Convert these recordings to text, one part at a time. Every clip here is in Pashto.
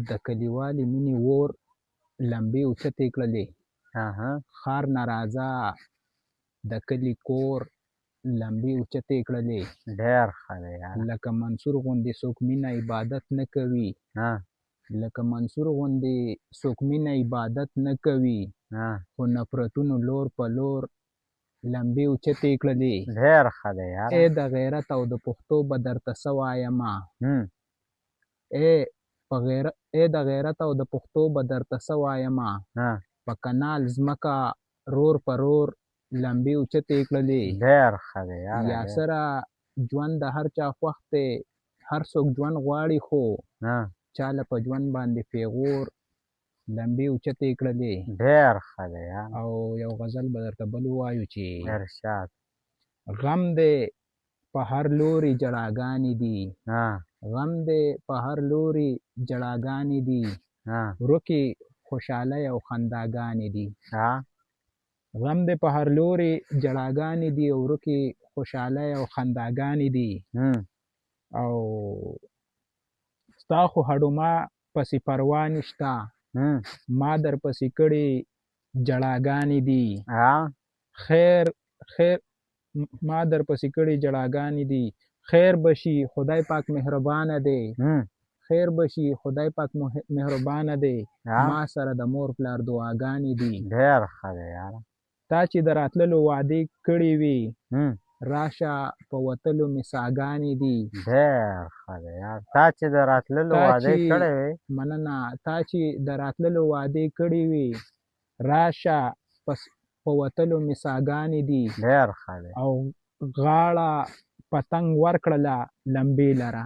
د کلیوالې مینې اور لمبې اوچتې کړلې. ښار نه راځه د کلي کور لمبې اوچتې کړلې. ډېر ښه دی یاره. لکه منصور غوندې څوک مینه عبادت نه کوي. لکه منصور غوندې څوک مینه عبادت نه کوي. خو نفرتونو لور په لور لمبې اوچتې کړلې. ډېر ښه دی یاره. ای د غیرت او د پښتو به درته څه وایمه. ای د غیرت او د پښتو به درته څه وایمه. په کنال ځمکه رور په رور لمبې اوچتې کړلې. ډېر ښه دی یاره. یاسره ژوند د هر چا خوښ دی. هر څوک ژوند غواړي خو چاله په ژوند باندې پیغور لمبې اوچتې کړلې. ډېر ښه دی یاره. او یو غزل به درته بل ووایو چې ارشاد. غم دی په هر لوري جړاګانې دي. غم دی په هر لوري جړاګانې دي. ورکې خوشحالۍ او خنداګانې دي. غم دی په هر لوري جړاګانې دي او ورکې خوشحالۍ او خنداګانې دي. او ستا خو هډوما پسې پروا نشته. ما در پسې کړې جړاګانې دي. خیر ما در پسې کړې جړاګانې دي. خیر بشي خدای پاک مهربانه دی. خیر بشي خدای پاک مهربانه دی. ما سره د مور پلار دعاګانې دي. ډېر ښه دی یاره. تا چې د راتللو وعدې کړې وي راشه په وتلو مې ساګانې دي. ډېر ښه دی یاره. تا چې د راتللو وعدې کړې وي. مننه. تا چې د راتللو وعدې کړې وي راشه په وتلو مې ساګانې دي. ډېر ښه دی. او غاړه پتنګ ورکړله لمبې لره.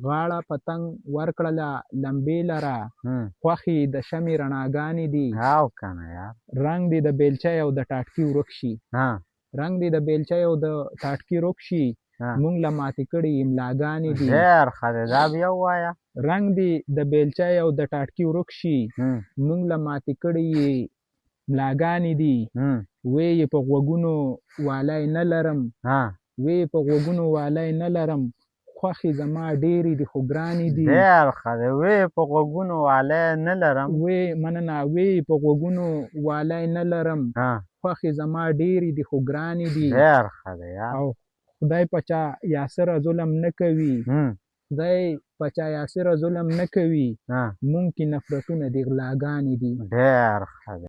غاړه پتنګ ورکړله لمبې لره. خوښې د شمعې رڼاګانې دي. او کنه یار. رنګ دې د بیلچۍ او د ټاټکي ورک شي. رنګ دې د بیلچۍ او د ټاټکي ورک شي. مونږ له ماتې کړې املاګانې دي. ډېر ښه دی. دا بیا ووایه. رنګ دې د بیلچۍ او د ټاټکي ورک شي. مونږ له ماتې کړې املاګانې دي. وې په غوږونو والی نه لرم. وې په غوږونو والی نه لرم. خوښې زما ډېرې دي خو ګرانې دي. ډېر ښه دی. وې په غوږونو والی نه لرم. وې مننه. وې په غوږونو والی نه لرم. خوښې زما ډېرې دي خو ګرانې دي. ډېر ښه دی. او خدای په چا یاسره ظلم نه کوي. خدای په چا یاسره ظلم نه کوي. مونږ کې نفرتونه دي غلاګانې دي. ډېر ښه دی.